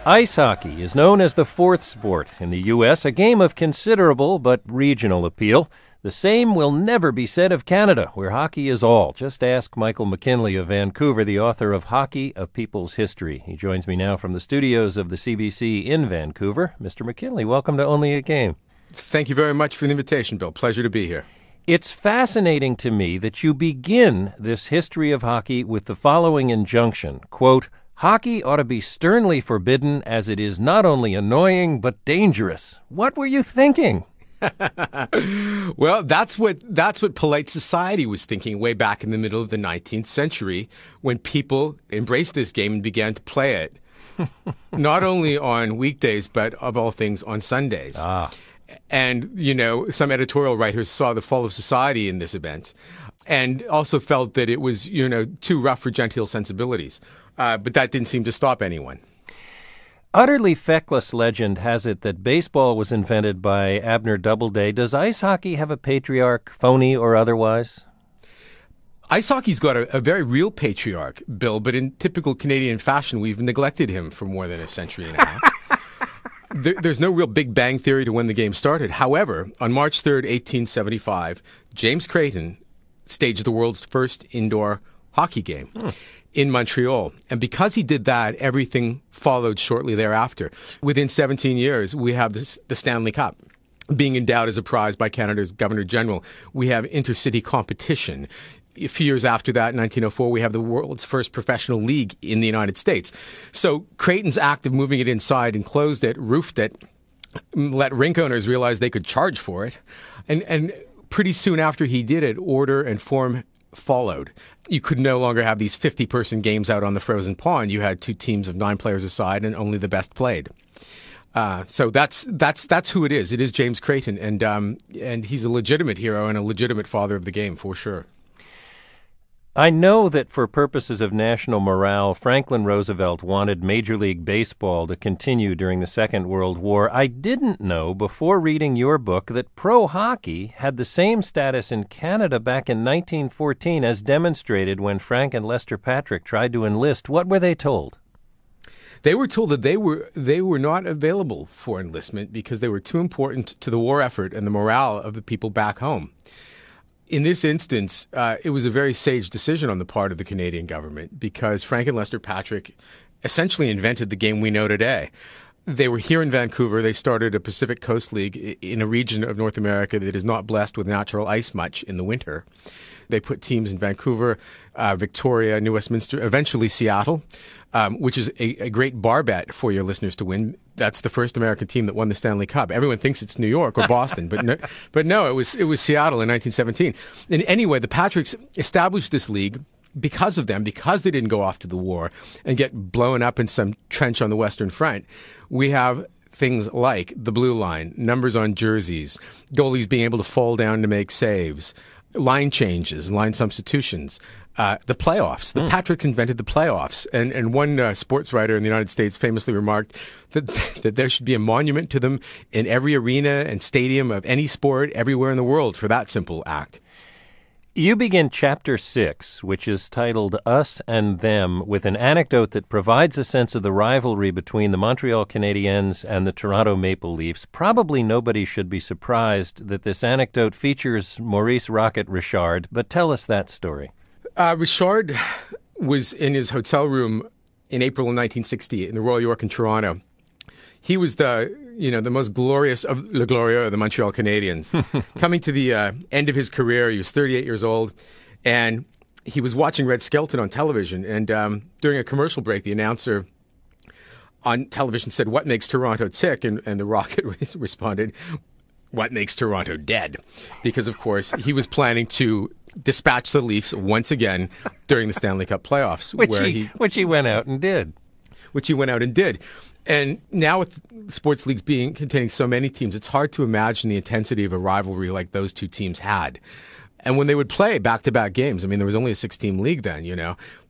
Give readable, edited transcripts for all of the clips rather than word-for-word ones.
Ice hockey is known as the fourth sport in the U.S., a game of considerable but regional appeal. The same will never be said of Canada, where hockey is all. Just ask Michael McKinley of Vancouver, the author of Hockey, A People's History. He joins me now from the studios of the CBC in Vancouver. Mr. McKinley, welcome to Only a Game. Thank you very much for the invitation, Bill. Pleasure to be here. It's fascinating to me that you begin this history of hockey with the following injunction, quote, "Hockey ought to be sternly forbidden as it is not only annoying but dangerous." What were you thinking? Well, that's what polite society was thinking way back in the middle of the 19th century when people embraced this game and began to play it, not only on weekdays, but of all things on Sundays. And, some editorial writers saw the fall of society in this event and also felt that it was, too rough for genteel sensibilities. But that didn't seem to stop anyone. Utterly feckless legend has it that baseball was invented by Abner Doubleday. Does ice hockey have a patriarch, phony or otherwise? Ice hockey's got a very real patriarch, Bill, but in typical Canadian fashion, we've neglected him for more than a century and a half. There's no real Big Bang theory to when the game started. However, on March 3rd, 1875, James Creighton staged the world's first indoor hockey game in Montreal. And because he did that, everything followed shortly thereafter. Within 17 years, we have the Stanley Cup being endowed as a prize by Canada's Governor General. We have intercity competition. A few years after that, in 1904, we have the world's first professional league in the United States. So Creighton's act of moving it inside, enclosed it, roofed it, let rink owners realize they could charge for it. And pretty soon after he did it, order and form followed. You could no longer have these 50-person games out on the frozen pond. You had two teams of 9 players aside, and only the best played. So that's who it is. It is James Creighton, and he's a legitimate hero and a legitimate father of the game for sure. I know that for purposes of national morale, Franklin Roosevelt wanted Major League Baseball to continue during the Second World War. I didn't know before reading your book that pro hockey had the same status in Canada back in 1914 as demonstrated when Frank and Lester Patrick tried to enlist. What were they told? They were told that they were not available for enlistment because they were too important to the war effort and the morale of the people back home. In this instance, it was a very sage decision on the part of the Canadian government because Frank and Lester Patrick essentially invented the game we know today. They were here in Vancouver. They started a Pacific Coast League in a region of North America that is not blessed with natural ice much in the winter. They put teams in Vancouver, Victoria, New Westminster, eventually Seattle, which is a great bar bet for your listeners to win. That's the first American team that won the Stanley Cup. Everyone thinks it's New York or Boston, but no, it was Seattle in 1917. And anyway, the Patricks established this league because of them, because they didn't go off to the war and get blown up in some trench on the Western Front. We have things like the blue line, numbers on jerseys, goalies being able to fall down to make saves, line changes, line substitutions, the playoffs. The Patricks invented the playoffs. And one sports writer in the United States famously remarked that there should be a monument to them in every arena and stadium of any sport everywhere in the world for that simple act. You begin Chapter 6, which is titled Us and Them, with an anecdote that provides a sense of the rivalry between the Montreal Canadiens and the Toronto Maple Leafs. Probably nobody should be surprised that this anecdote features Maurice "Rocket" Richard, but tell us that story. Richard was in his hotel room in April of 1960 in the Royal York in Toronto. He was the most glorious of Le Glorieux, the Montreal Canadiens. Coming to the end of his career, he was 38 years old, and he was watching Red Skelton on television. And during a commercial break, the announcer on television said, "What makes Toronto tick?" And the Rocket responded, "What makes Toronto dead?" Because, of course, he was planning to dispatch the Leafs once again during the Stanley Cup playoffs. Which he went out and did. And now with sports leagues containing so many teams, it's hard to imagine the intensity of a rivalry like those two teams had. And when they would play back-to-back games, I mean, there was only a 6-team league then,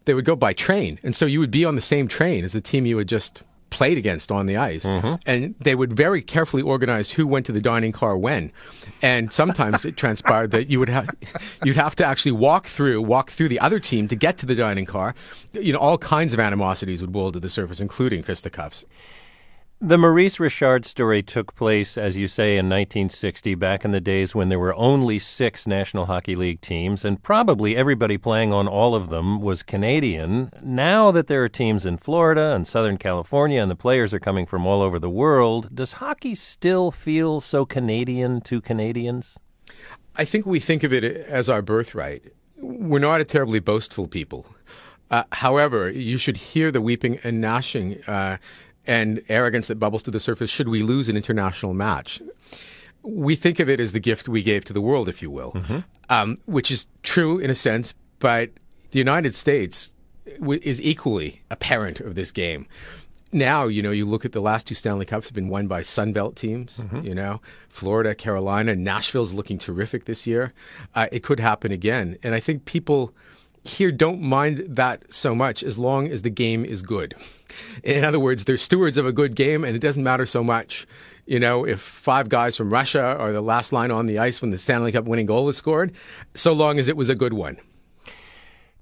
they would go by train. And so you would be on the same train as the team you had just played against on the ice. And they would very carefully organize who went to the dining car when. And sometimes it transpired that you'd have to actually walk through the other team to get to the dining car. All kinds of animosities would boil to the surface, including fisticuffs. The Maurice Richard story took place, as you say, in 1960, back in the days when there were only 6 National Hockey League teams, and probably everybody playing on all of them was Canadian. Now that there are teams in Florida and Southern California and the players are coming from all over the world, does hockey still feel so Canadian to Canadians? I think we think of it as our birthright. We're not a terribly boastful people. However, you should hear the weeping and gnashing and arrogance that bubbles to the surface should we lose an international match. We think of it as the gift we gave to the world, if you will, which is true in a sense, but the United States is equally a parent of this game. Now, you look at the last 2 Stanley Cups have been won by Sunbelt teams, Florida, Carolina, Nashville's looking terrific this year. It could happen again. And I think people here don't mind that so much as long as the game is good. In other words, they're stewards of a good game, and it doesn't matter so much, if 5 guys from Russia are the last line on the ice when the Stanley Cup winning goal is scored, so long as it was a good one.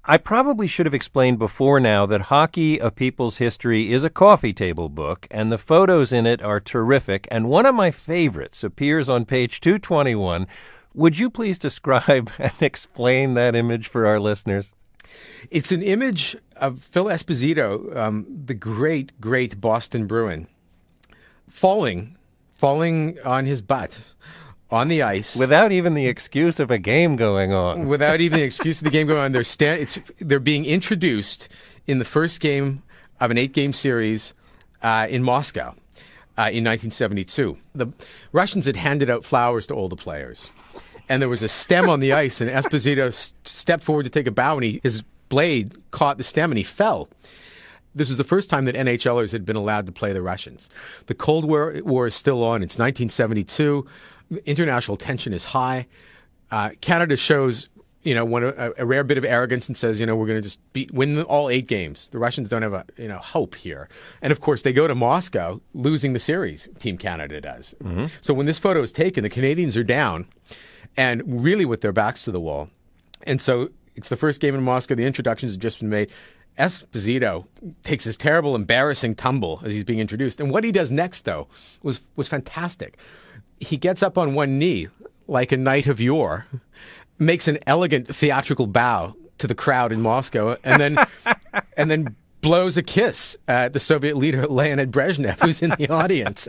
I probably should have explained before now that Hockey, A People's History is a coffee table book, and the photos in it are terrific, and one of my favorites appears on page 221. Would you please describe and explain that image for our listeners? It's an image of Phil Esposito, the great, great Boston Bruin, falling on his butt on the ice. Without even the excuse of a game going on. Without even the excuse of the game going on. They're being introduced in the first game of an 8-game series in Moscow in 1972. The Russians had handed out flowers to all the players. And there was a stem on the ice, and Esposito stepped forward to take a bow, and his blade caught the stem, and he fell. This was the first time that NHLers had been allowed to play the Russians. The Cold War is still on. It's 1972. International tension is high. Canada shows, a rare bit of arrogance and says, we're going to just win all 8 games. The Russians don't have hope here. And of course, they go to Moscow, losing the series. Team Canada does. So when this photo is taken, the Canadians are down, and really with their backs to the wall. And so it's the first game in Moscow. The introductions have just been made. Esposito takes this terrible, embarrassing tumble as he's being introduced. And what he does next, though, was fantastic. He gets up on one knee like a knight of yore, makes an elegant theatrical bow to the crowd in Moscow, and then blows a kiss at the Soviet leader Leonid Brezhnev, who's in the audience,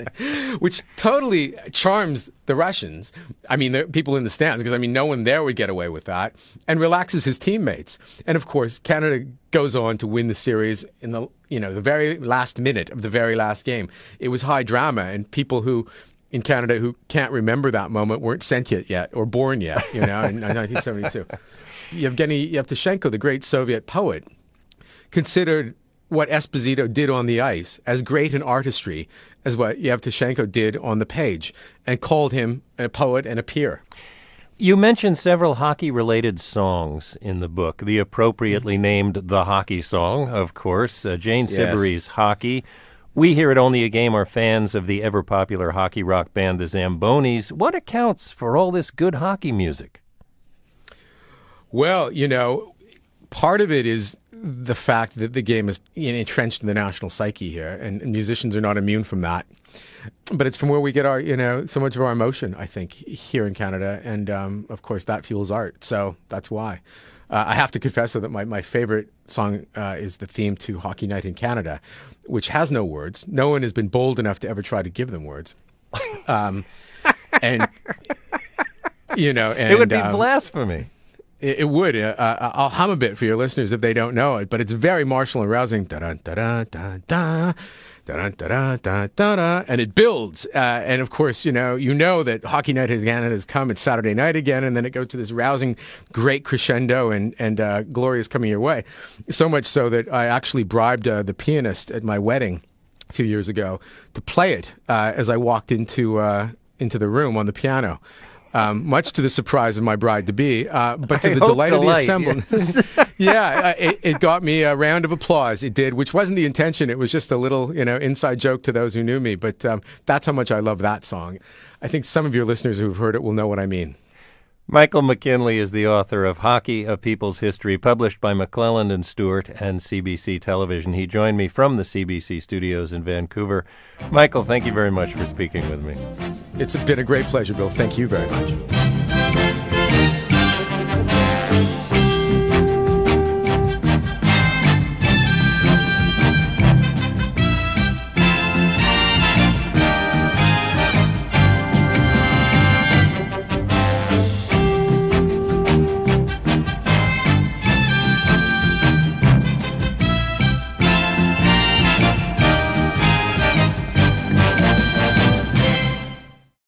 which totally charms the Russians. I mean, the people in the stands, because no one there would get away with that, and relaxes his teammates. And of course, Canada goes on to win the series in the very last minute of the very last game. It was high drama, and people in Canada who can't remember that moment weren't sentient yet or born yet, in 1972. Yevgeny Yevtushenko, the great Soviet poet, considered what Esposito did on the ice as great an artistry as what Yevtushenko did on the page, and called him a poet and a peer. You mentioned several hockey-related songs in the book, the appropriately named The Hockey Song, of course, Jane Siberry's Hockey. We here at Only a Game are fans of the ever-popular hockey rock band the Zambonis. What accounts for all this good hockey music? Well, part of it is the fact that the game is entrenched in the national psyche here, and musicians are not immune from that. But it's from where we get our, so much of our emotion, I think, here in Canada. And, of course, that fuels art. So that's why. I have to confess, though, that my favorite song is the theme to Hockey Night in Canada, which has no words. No one has been bold enough to ever try to give them words. And, it would be blasphemy. It would. I'll hum a bit for your listeners if they don't know it, but it's very martial and rousing. Da-da-da-da-da, da-da-da-da-da-da, and it builds. And of course, you know that Hockey Night in Canada has come. It's Saturday night again, and then it goes to this rousing, great crescendo, and glory is coming your way. So much so that I actually bribed the pianist at my wedding a few years ago to play it as I walked into the room on the piano. Much to the surprise of my bride-to-be, but to the delight of the assembly. Yeah, it got me a round of applause. It did, which wasn't the intention. It was just a little, inside joke to those who knew me. But that's how much I love that song. I think some of your listeners who've heard it will know what I mean. Michael McKinley is the author of Hockey, A People's History, published by McClelland and Stewart and CBC Television. He joined me from the CBC studios in Vancouver. Michael, thank you very much for speaking with me. It's been a great pleasure, Bill. Thank you very much.